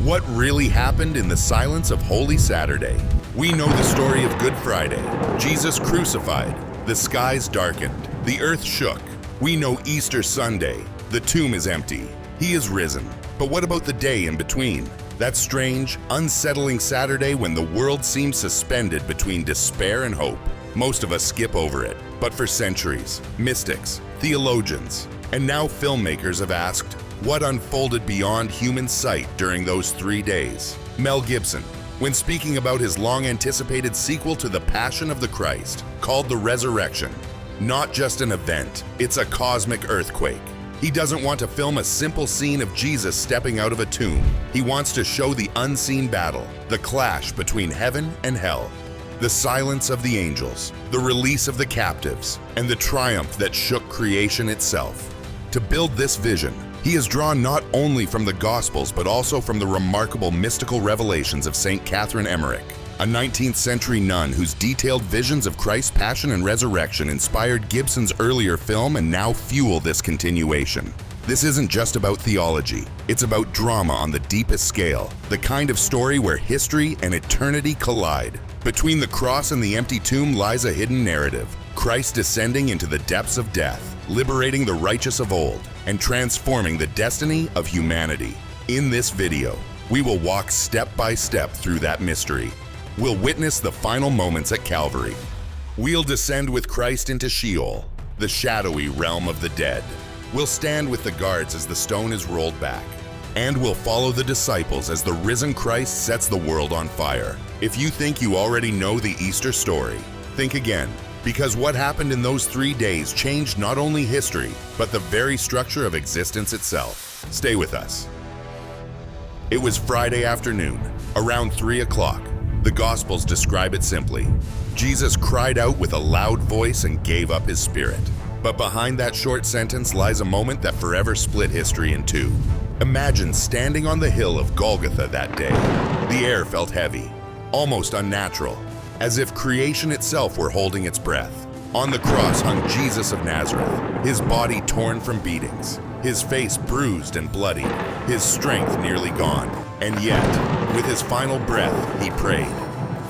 What really happened in the silence of Holy Saturday? We know the story of Good Friday. Jesus crucified. The skies darkened. The earth shook. We know Easter Sunday. The tomb is empty. He is risen. But what about the day in between? That strange, unsettling Saturday when the world seems suspended between despair and hope. Most of us skip over it. But for centuries, mystics, theologians, and now filmmakers have asked, what unfolded beyond human sight during those 3 days? Mel Gibson, when speaking about his long-anticipated sequel to The Passion of the Christ, called The Resurrection, not just an event, it's a cosmic earthquake. He doesn't want to film a simple scene of Jesus stepping out of a tomb. He wants to show the unseen battle, the clash between heaven and hell, the silence of the angels, the release of the captives, and the triumph that shook creation itself. To build this vision, he has drawn not only from the Gospels but also from the remarkable mystical revelations of St. Catherine Emmerich, a 19th century nun whose detailed visions of Christ's passion and resurrection inspired Gibson's earlier film and now fuel this continuation. This isn't just about theology, it's about drama on the deepest scale, the kind of story where history and eternity collide. Between the cross and the empty tomb lies a hidden narrative, Christ descending into the depths of death, liberating the righteous of old, and transforming the destiny of humanity. In this video, we will walk step by step through that mystery. We'll witness the final moments at Calvary. We'll descend with Christ into Sheol, the shadowy realm of the dead. We'll stand with the guards as the stone is rolled back. And we'll follow the disciples as the risen Christ sets the world on fire. If you think you already know the Easter story, think again. Because what happened in those 3 days changed not only history, but the very structure of existence itself. Stay with us. It was Friday afternoon, around 3 o'clock. The Gospels describe it simply. Jesus cried out with a loud voice and gave up his spirit. But behind that short sentence lies a moment that forever split history in two. Imagine standing on the hill of Golgotha that day. The air felt heavy, almost unnatural, as if creation itself were holding its breath. On the cross hung Jesus of Nazareth, his body torn from beatings, his face bruised and bloody, his strength nearly gone. And yet, with his final breath, he prayed,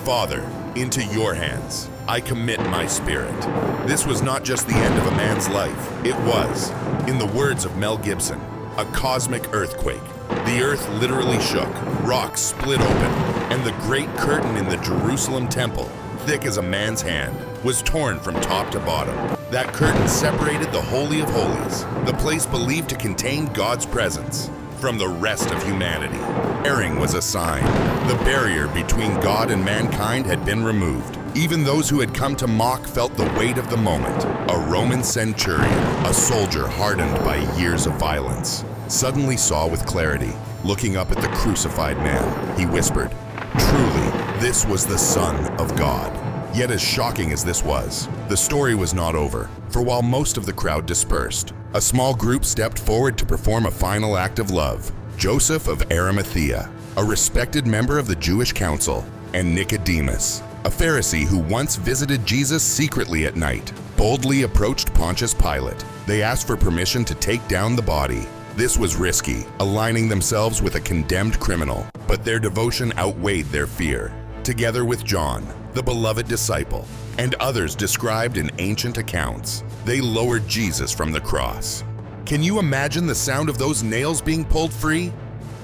"Father, into your hands I commit my spirit." This was not just the end of a man's life. It was, in the words of Mel Gibson, a cosmic earthquake. The earth literally shook, rocks split open, and the great curtain in the Jerusalem temple, thick as a man's hand, was torn from top to bottom. That curtain separated the Holy of Holies, the place believed to contain God's presence, from the rest of humanity. Tearing was a sign. The barrier between God and mankind had been removed. Even those who had come to mock felt the weight of the moment. A Roman centurion, a soldier hardened by years of violence, suddenly saw with clarity. Looking up at the crucified man, he whispered, "Truly, this was the Son of God." Yet as shocking as this was, the story was not over. For while most of the crowd dispersed, a small group stepped forward to perform a final act of love. Joseph of Arimathea, a respected member of the Jewish council, and Nicodemus, a Pharisee who once visited Jesus secretly at night, boldly approached Pontius Pilate. They asked for permission to take down the body. This was risky, aligning themselves with a condemned criminal, but their devotion outweighed their fear. Together with John, the beloved disciple, and others described in ancient accounts, they lowered Jesus from the cross. Can you imagine the sound of those nails being pulled free?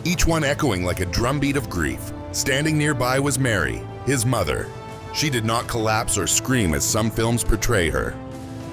Each one echoing like a drumbeat of grief. Standing nearby was Mary, his mother. She did not collapse or scream as some films portray her.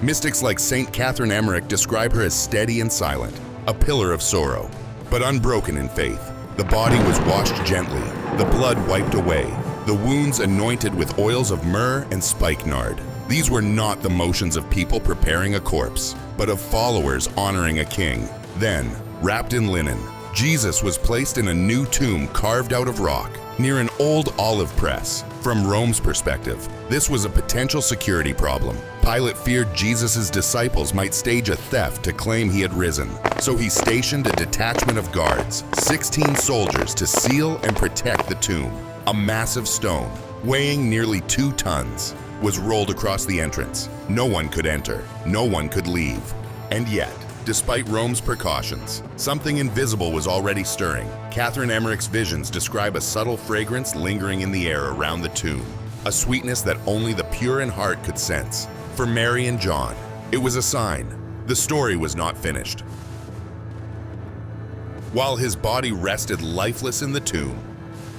Mystics like St. Catherine Emmerich describe her as steady and silent, a pillar of sorrow, but unbroken in faith. The body was washed gently, the blood wiped away, the wounds anointed with oils of myrrh and spikenard. These were not the motions of people preparing a corpse, but of followers honoring a king. Then, wrapped in linen, Jesus was placed in a new tomb carved out of rock, near an old olive press. From Rome's perspective, this was a potential security problem. Pilate feared Jesus' disciples might stage a theft to claim he had risen, so he stationed a detachment of guards, 16 soldiers, to seal and protect the tomb. A massive stone, weighing nearly 2 tons, was rolled across the entrance. No one could enter, no one could leave. And yet, Despite Rome's precautions, something invisible was already stirring. Catherine Emmerich's visions describe a subtle fragrance lingering in the air around the tomb, a sweetness that only the pure in heart could sense. For Mary and John, it was a sign. The story was not finished. While his body rested lifeless in the tomb,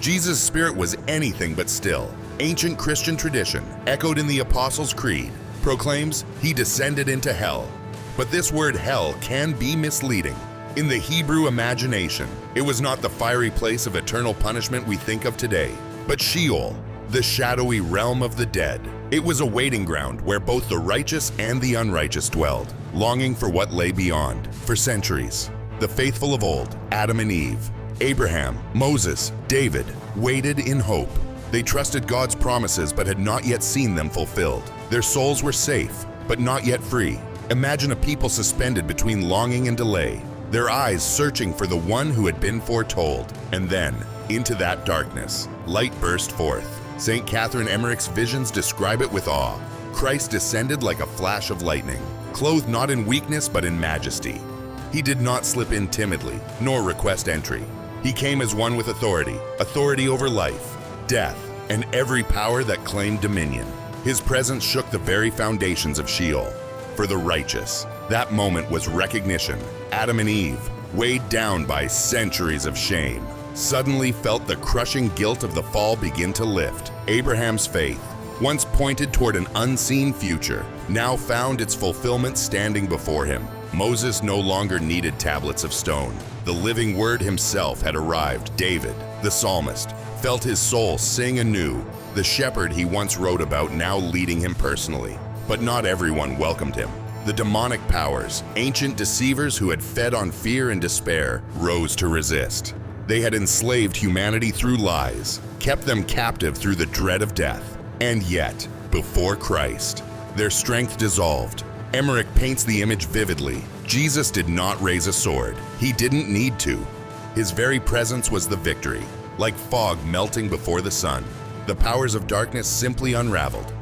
Jesus' spirit was anything but still. Ancient Christian tradition, echoed in the Apostles' Creed, proclaims he descended into hell. But this word hell can be misleading. In the Hebrew imagination, it was not the fiery place of eternal punishment we think of today, but Sheol, the shadowy realm of the dead. It was a waiting ground where both the righteous and the unrighteous dwelled, longing for what lay beyond. For centuries, the faithful of old, Adam and Eve, Abraham, Moses, David, waited in hope. They trusted God's promises but had not yet seen them fulfilled. Their souls were safe, but not yet free. Imagine a people suspended between longing and delay, their eyes searching for the one who had been foretold. And then, into that darkness, light burst forth. St. Catherine Emmerich's visions describe it with awe. Christ descended like a flash of lightning, clothed not in weakness but in majesty. He did not slip in timidly, nor request entry. He came as one with authority over life, death, and every power that claimed dominion. His presence shook the very foundations of Sheol. For the righteous, that moment was recognition. Adam and Eve, weighed down by centuries of shame, suddenly felt the crushing guilt of the fall begin to lift. Abraham's faith, once pointed toward an unseen future, now found its fulfillment standing before him. Moses no longer needed tablets of stone. The living word himself had arrived. David, the psalmist, felt his soul sing anew, the shepherd he once wrote about now leading him personally. But not everyone welcomed him. The demonic powers, ancient deceivers who had fed on fear and despair, rose to resist. They had enslaved humanity through lies, kept them captive through the dread of death. And yet, before Christ, their strength dissolved. Emmerich paints the image vividly. Jesus did not raise a sword. He didn't need to. His very presence was the victory, like fog melting before the sun. The powers of darkness simply unraveled.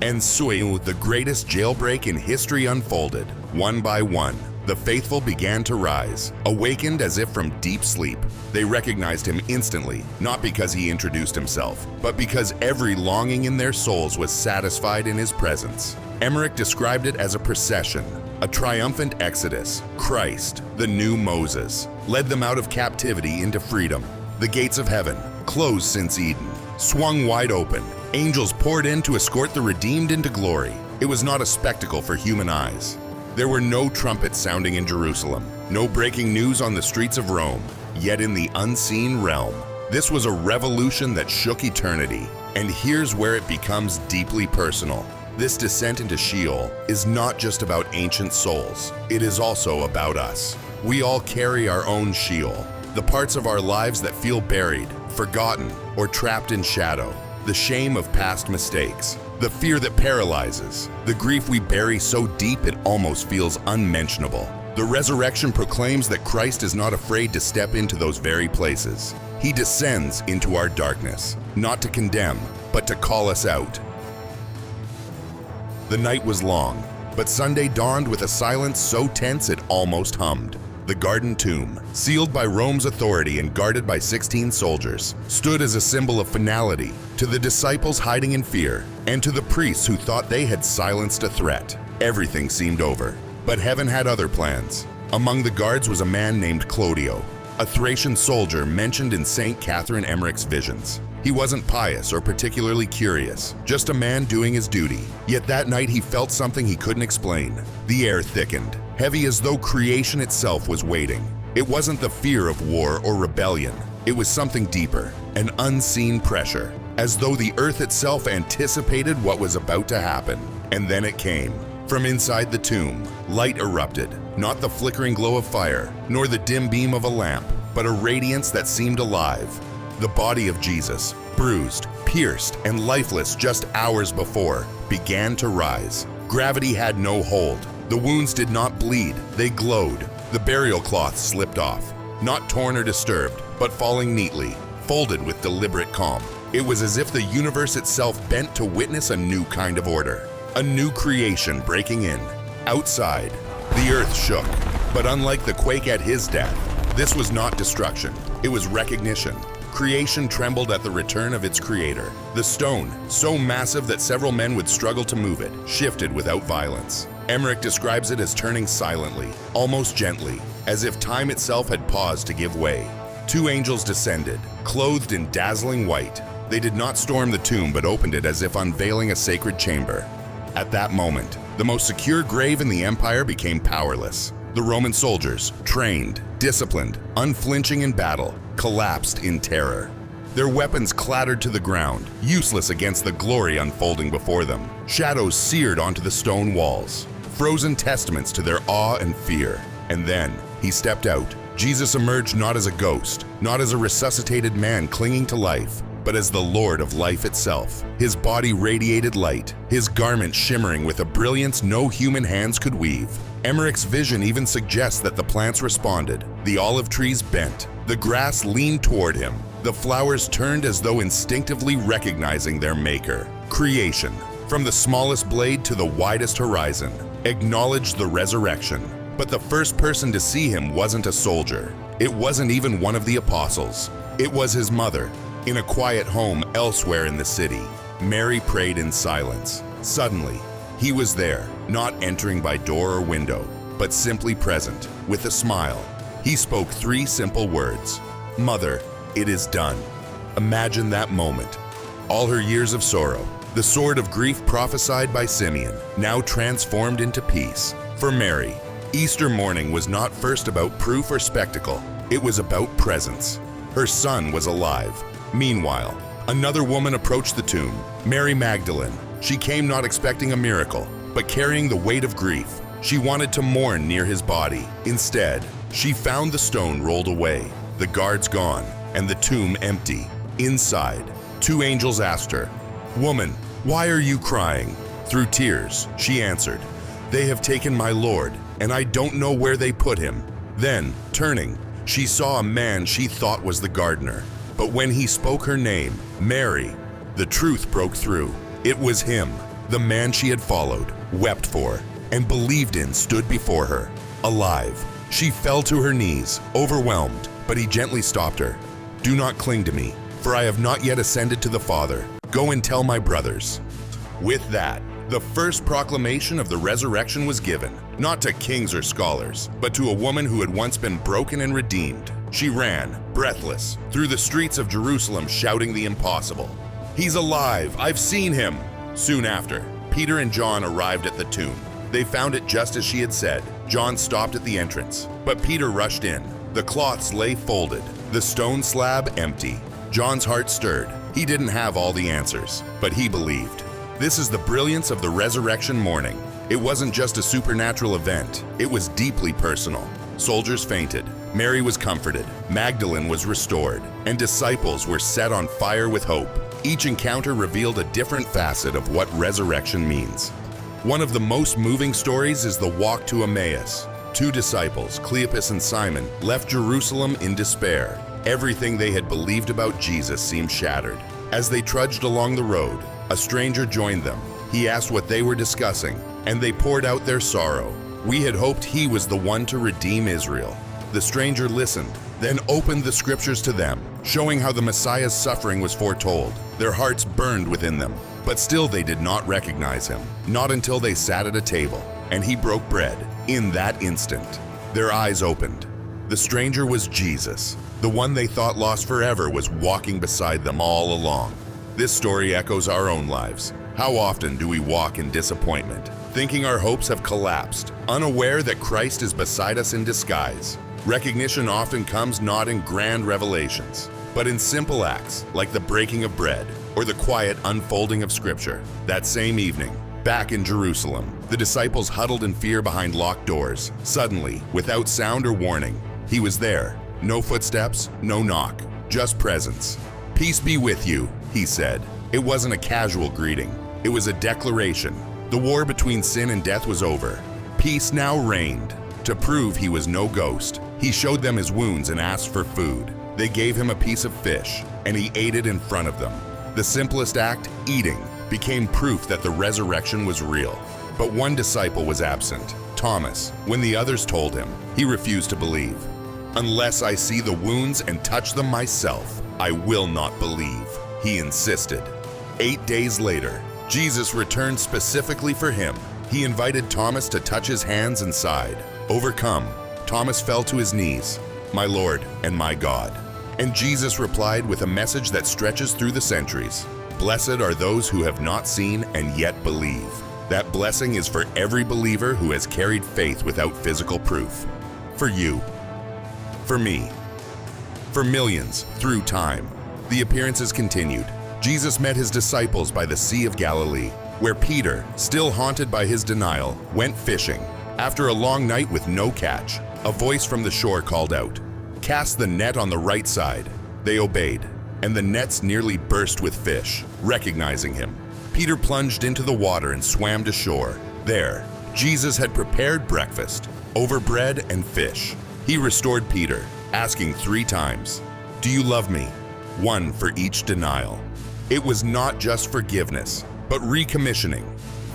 And so, the greatest jailbreak in history unfolded. One by one, the faithful began to rise, awakened as if from deep sleep. They recognized him instantly, not because he introduced himself, but because every longing in their souls was satisfied in his presence. Emmerich described it as a procession, a triumphant exodus. Christ, the new Moses, led them out of captivity into freedom. The gates of heaven, closed since Eden, swung wide open. Angels poured in to escort the redeemed into glory. It was not a spectacle for human eyes. There were no trumpets sounding in Jerusalem, no breaking news on the streets of Rome. Yet in the unseen realm, this was a revolution that shook eternity. And here's where it becomes deeply personal. This descent into Sheol is not just about ancient souls. It is also about us. We all carry our own Sheol, the parts of our lives that feel buried, forgotten, or trapped in shadow. The shame of past mistakes, the fear that paralyzes, the grief we bury so deep it almost feels unmentionable. The resurrection proclaims that Christ is not afraid to step into those very places. He descends into our darkness, not to condemn, but to call us out. The night was long, but Sunday dawned with a silence so tense it almost hummed. The garden tomb, sealed by Rome's authority and guarded by 16 soldiers, stood as a symbol of finality to the disciples hiding in fear and to the priests who thought they had silenced a threat. Everything seemed over, but heaven had other plans. Among the guards was a man named Claudio, a Thracian soldier mentioned in St. Catherine Emmerich's visions. He wasn't pious or particularly curious, just a man doing his duty. Yet that night he felt something he couldn't explain. The air thickened, heavy as though creation itself was waiting. It wasn't the fear of war or rebellion. It was something deeper, an unseen pressure, as though the earth itself anticipated what was about to happen. And then it came. From inside the tomb, light erupted, not the flickering glow of fire, nor the dim beam of a lamp, but a radiance that seemed alive. The body of Jesus, bruised, pierced, and lifeless just hours before, began to rise. Gravity had no hold. The wounds did not bleed, they glowed. The burial cloth slipped off, not torn or disturbed, but falling neatly, folded with deliberate calm. It was as if the universe itself bent to witness a new kind of order, a new creation breaking in. Outside, The earth shook, but unlike the quake at his death, this was not destruction, it was recognition. Creation trembled at the return of its creator. The stone, so massive that several men would struggle to move it, shifted without violence. Emmerich describes it as turning silently, almost gently, as if time itself had paused to give way. Two angels descended, clothed in dazzling white. They did not storm the tomb but opened it as if unveiling a sacred chamber. At that moment, the most secure grave in the empire became powerless. The Roman soldiers, trained, disciplined, unflinching in battle, collapsed in terror. Their weapons clattered to the ground, useless against the glory unfolding before them. Shadows seared onto the stone walls, frozen testaments to their awe and fear. And then, he stepped out. Jesus emerged not as a ghost, not as a resuscitated man clinging to life, but as the Lord of life itself. His body radiated light, his garment shimmering with a brilliance no human hands could weave. Emmerich's vision even suggests that the plants responded. The olive trees bent, the grass leaned toward him, the flowers turned as though instinctively recognizing their maker. Creation, from the smallest blade to the widest horizon, acknowledged the resurrection. But the first person to see him wasn't a soldier. It wasn't even one of the apostles. It was his mother. In a quiet home elsewhere in the city, Mary prayed in silence. Suddenly, he was there, not entering by door or window, but simply present, with a smile. He spoke three simple words: "Mother, it is done." Imagine that moment. All her years of sorrow, the sword of grief prophesied by Simeon, now transformed into peace. For Mary, Easter morning was not first about proof or spectacle. It was about presence. Her son was alive. Meanwhile, another woman approached the tomb, Mary Magdalene. She came not expecting a miracle, but carrying the weight of grief. She wanted to mourn near his body. Instead, she found the stone rolled away, the guards gone, and the tomb empty. Inside, two angels asked her, "Woman, why are you crying?" Through tears, she answered, "They have taken my Lord, and I don't know where they put him." Then, turning, she saw a man she thought was the gardener. But when he spoke her name, Mary, the truth broke through. It was him, the man she had followed, wept for, and believed in stood before her, alive. She fell to her knees, overwhelmed, but he gently stopped her. "Do not cling to me, for I have not yet ascended to the Father. Go and tell my brothers." With that, the first proclamation of the resurrection was given, not to kings or scholars, but to a woman who had once been broken and redeemed. She ran, breathless, through the streets of Jerusalem shouting the impossible. "He's alive! I've seen him!" Soon after, Peter and John arrived at the tomb. They found it just as she had said. John stopped at the entrance, but Peter rushed in. The cloths lay folded, the stone slab empty. John's heart stirred. He didn't have all the answers, but he believed. This is the brilliance of the resurrection morning. It wasn't just a supernatural event, it was deeply personal. Soldiers fainted, Mary was comforted, Magdalene was restored, and disciples were set on fire with hope. Each encounter revealed a different facet of what resurrection means. One of the most moving stories is the walk to Emmaus. Two disciples, Cleopas and Simon, left Jerusalem in despair. Everything they had believed about Jesus seemed shattered. As they trudged along the road, a stranger joined them. He asked what they were discussing, and they poured out their sorrow. We had hoped he was the one to redeem Israel. The stranger listened, then opened the scriptures to them, showing how the Messiah's suffering was foretold. Their hearts burned within them, but still they did not recognize him. Not until they sat at a table, and he broke bread. In that instant, their eyes opened. The stranger was Jesus. The one they thought lost forever was walking beside them all along. This story echoes our own lives. How often do we walk in disappointment, thinking our hopes have collapsed, unaware that Christ is beside us in disguise? Recognition often comes not in grand revelations, but in simple acts like the breaking of bread or the quiet unfolding of Scripture. That same evening, back in Jerusalem, the disciples huddled in fear behind locked doors. Suddenly, without sound or warning, he was there. No footsteps, no knock, just presence. "Peace be with you," he said. It wasn't a casual greeting. It was a declaration. The war between sin and death was over. Peace now reigned. To prove he was no ghost, he showed them his wounds and asked for food. They gave him a piece of fish, and he ate it in front of them. The simplest act, eating, became proof that the resurrection was real. But one disciple was absent. Thomas, when the others told him, he refused to believe. "Unless I see the wounds and touch them myself, I will not believe," he insisted. 8 days later, Jesus returned specifically for him. He invited Thomas to touch his hands and side. Overcome, Thomas fell to his knees, "My Lord and my God." And Jesus replied with a message that stretches through the centuries. Blessed are those who have not seen and yet believe. That blessing is for every believer who has carried faith without physical proof. For you. For me. For millions through time. The appearances continued. Jesus met his disciples by the Sea of Galilee, where Peter, still haunted by his denial, went fishing. After a long night with no catch, a voice from the shore called out, "Cast the net on the right side." They obeyed, and the nets nearly burst with fish. Recognizing him, Peter plunged into the water and swam to shore. There, Jesus had prepared breakfast, over bread and fish. He restored Peter, asking 3 times, "Do you love me?" One for each denial. It was not just forgiveness, but recommissioning.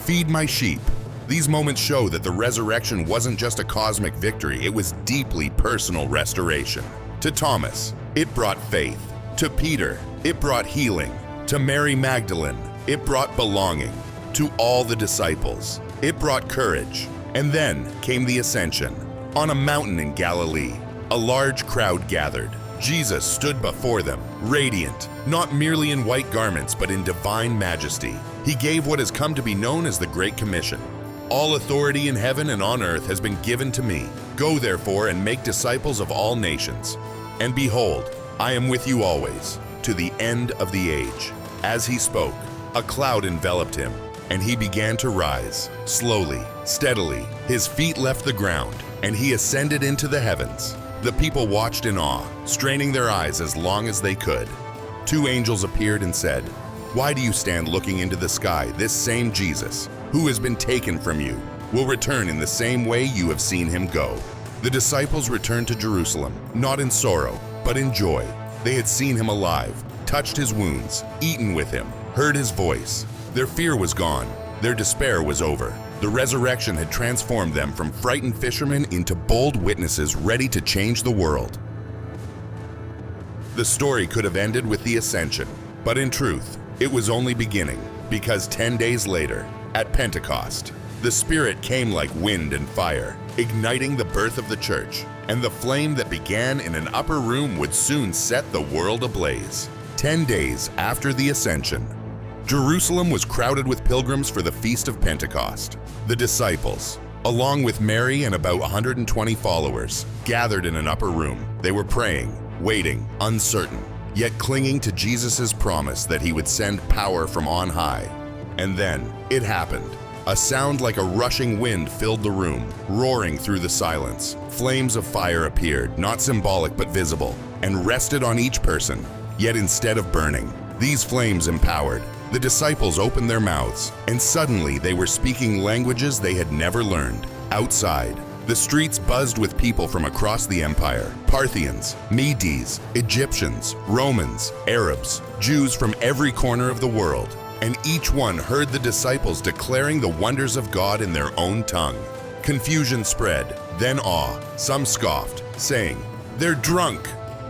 Feed my sheep. These moments show that the resurrection wasn't just a cosmic victory, it was deeply personal restoration. To Thomas, it brought faith. To Peter, it brought healing. To Mary Magdalene, it brought belonging. To all the disciples, it brought courage. And then came the ascension. On a mountain in Galilee, a large crowd gathered. Jesus stood before them, radiant, not merely in white garments, but in divine majesty. He gave what has come to be known as the Great Commission. "All authority in heaven and on earth has been given to me. Go therefore and make disciples of all nations. And behold, I am with you always, to the end of the age." As he spoke, a cloud enveloped him, and he began to rise. Slowly, steadily, his feet left the ground, and he ascended into the heavens. The people watched in awe, straining their eyes as long as they could. 2 angels appeared and said, "Why do you stand looking into the sky? This same Jesus, who has been taken from you, will return in the same way you have seen him go." The disciples returned to Jerusalem, not in sorrow, but in joy. They had seen him alive, touched his wounds, eaten with him, heard his voice. Their fear was gone. Their despair was over. The resurrection had transformed them from frightened fishermen into bold witnesses ready to change the world. The story could have ended with the ascension, but in truth, it was only beginning, because 10 days later, at Pentecost, the Spirit came like wind and fire, igniting the birth of the church, and the flame that began in an upper room would soon set the world ablaze. 10 days after the ascension, Jerusalem was crowded with pilgrims for the Feast of Pentecost. The disciples, along with Mary and about 120 followers, gathered in an upper room. They were praying, waiting, uncertain, yet clinging to Jesus' promise that he would send power from on high. And then, it happened. A sound like a rushing wind filled the room, roaring through the silence. Flames of fire appeared, not symbolic but visible, and rested on each person. Yet instead of burning, these flames empowered. The disciples opened their mouths, and suddenly they were speaking languages they had never learned. Outside, the streets buzzed with people from across the empire. Parthians, Medes, Egyptians, Romans, Arabs, Jews from every corner of the world. And each one heard the disciples declaring the wonders of God in their own tongue. Confusion spread, then awe. Some scoffed, saying, "They're drunk."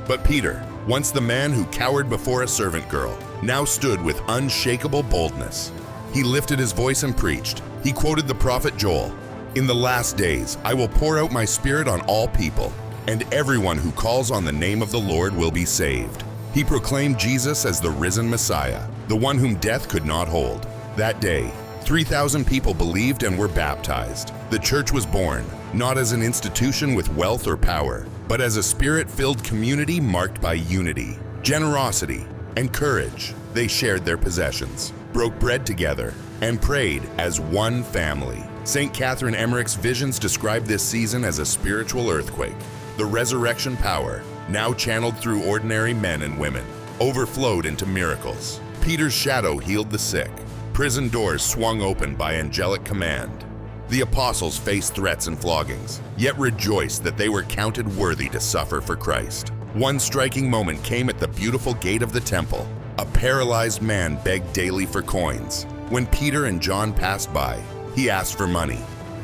But Peter, once the man who cowered before a servant girl, now stood with unshakable boldness. He lifted his voice and preached. He quoted the prophet Joel, "In the last days I will pour out my spirit on all people, and everyone who calls on the name of the Lord will be saved." He proclaimed Jesus as the risen Messiah, the one whom death could not hold. That day, 3,000 people believed and were baptized. The church was born, not as an institution with wealth or power, but as a spirit-filled community marked by unity, generosity, and courage. They shared their possessions, broke bread together, and prayed as one family. St. Catherine Emmerich's visions describe this season as a spiritual earthquake. The resurrection power, now channeled through ordinary men and women, overflowed into miracles. Peter's shadow healed the sick. Prison doors swung open by angelic command. The apostles faced threats and floggings, yet rejoiced that they were counted worthy to suffer for Christ. One striking moment came at the beautiful gate of the temple. A paralyzed man begged daily for coins. When Peter and John passed by, he asked for money.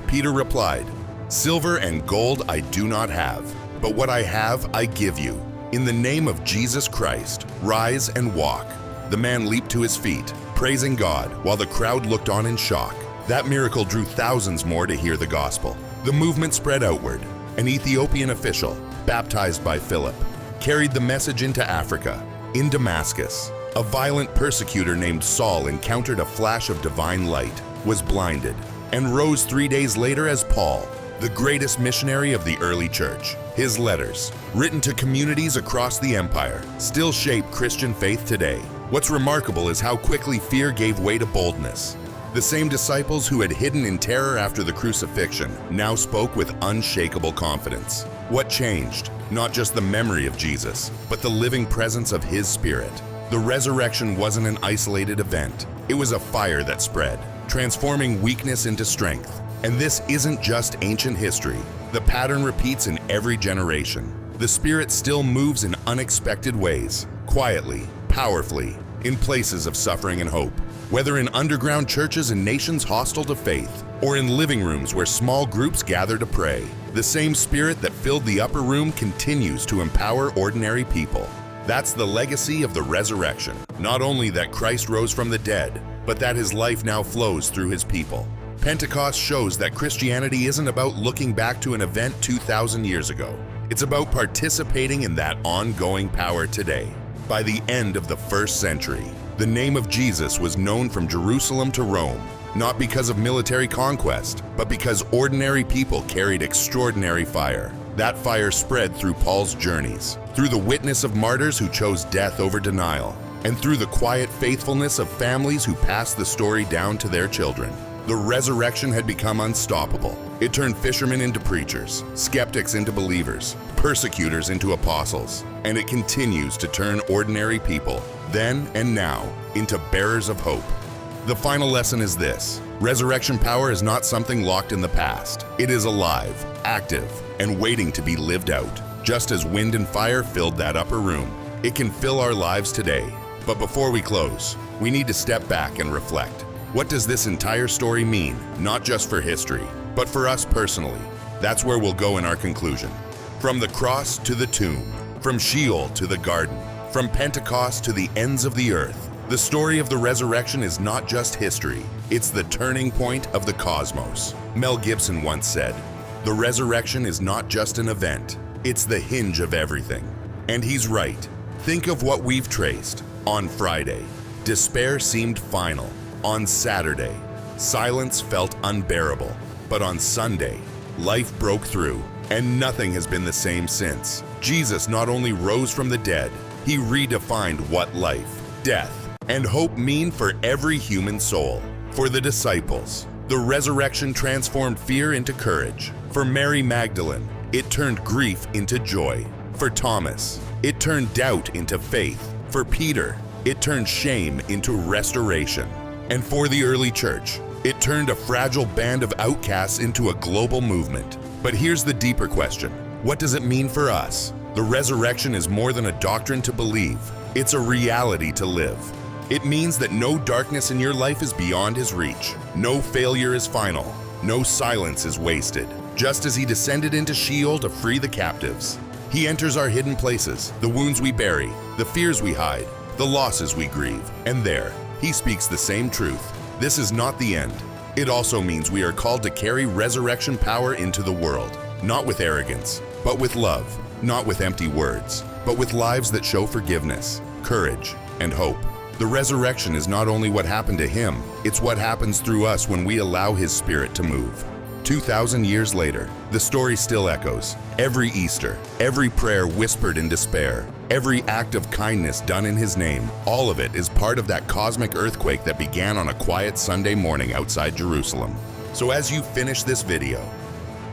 Peter replied, Silver and gold I do not have, but what I have I give you. In the name of Jesus Christ, rise and walk." The man leaped to his feet, praising God, while the crowd looked on in shock. That miracle drew thousands more to hear the gospel. The movement spread outward. An Ethiopian official, baptized by Philip, carried the message into Africa. In Damascus, a violent persecutor named Saul encountered a flash of divine light, was blinded, and rose 3 days later as Paul, the greatest missionary of the early church. His letters, written to communities across the empire, still shape Christian faith today. What's remarkable is how quickly fear gave way to boldness. The same disciples who had hidden in terror after the crucifixion now spoke with unshakable confidence. What changed? Not just the memory of Jesus, but the living presence of His Spirit. The resurrection wasn't an isolated event. It was a fire that spread, transforming weakness into strength. And this isn't just ancient history. The pattern repeats in every generation. The Spirit still moves in unexpected ways, quietly, powerfully, in places of suffering and hope. Whether in underground churches in nations hostile to faith, or in living rooms where small groups gather to pray, the same Spirit that filled the upper room continues to empower ordinary people. That's the legacy of the resurrection. Not only that Christ rose from the dead, but that His life now flows through His people. Pentecost shows that Christianity isn't about looking back to an event 2,000 years ago. It's about participating in that ongoing power today. By the end of the 1st century, the name of Jesus was known from Jerusalem to Rome, not because of military conquest, but because ordinary people carried extraordinary fire. That fire spread through Paul's journeys, through the witness of martyrs who chose death over denial, and through the quiet faithfulness of families who passed the story down to their children. The resurrection had become unstoppable. It turned fishermen into preachers, skeptics into believers, persecutors into apostles, and it continues to turn ordinary people, then and now, into bearers of hope. The final lesson is this: resurrection power is not something locked in the past. It is alive, active, and waiting to be lived out. Just as wind and fire filled that upper room, it can fill our lives today. But before we close, we need to step back and reflect. What does this entire story mean, not just for history, but for us personally? That's where we'll go in our conclusion. From the cross to the tomb, from Sheol to the garden, from Pentecost to the ends of the earth, the story of the resurrection is not just history, it's the turning point of the cosmos. Mel Gibson once said, "The resurrection is not just an event, it's the hinge of everything." And he's right. Think of what we've traced. On Friday, despair seemed final. On Saturday, silence felt unbearable. But on Sunday, life broke through, and nothing has been the same since. Jesus not only rose from the dead, He redefined what life, death, and hope mean for every human soul. For the disciples, the resurrection transformed fear into courage. For Mary Magdalene, it turned grief into joy. For Thomas, it turned doubt into faith. For Peter, it turned shame into restoration. And for the early church, it turned a fragile band of outcasts into a global movement. But here's the deeper question: what does it mean for us? The resurrection is more than a doctrine to believe. It's a reality to live. It means that no darkness in your life is beyond His reach. No failure is final. No silence is wasted. Just as He descended into Sheol to free the captives, He enters our hidden places, the wounds we bury, the fears we hide, the losses we grieve, and there, He speaks the same truth. This is not the end. It also means we are called to carry resurrection power into the world, not with arrogance, but with love, not with empty words, but with lives that show forgiveness, courage, and hope. The resurrection is not only what happened to Him, it's what happens through us when we allow His Spirit to move. 2,000 years later, the story still echoes. Every Easter, every prayer whispered in despair, every act of kindness done in His name, all of it is part of that cosmic earthquake that began on a quiet Sunday morning outside Jerusalem. So as you finish this video,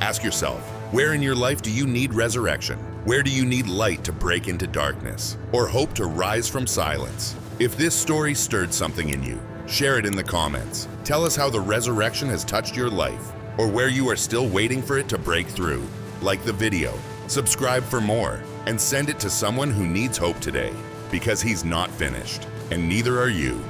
ask yourself, where in your life do you need resurrection? Where do you need light to break into darkness, or hope to rise from silence? If this story stirred something in you, share it in the comments. Tell us how the resurrection has touched your life, or where you are still waiting for it to break through. Like the video, subscribe for more, and send it to someone who needs hope today, because He's not finished, and neither are you.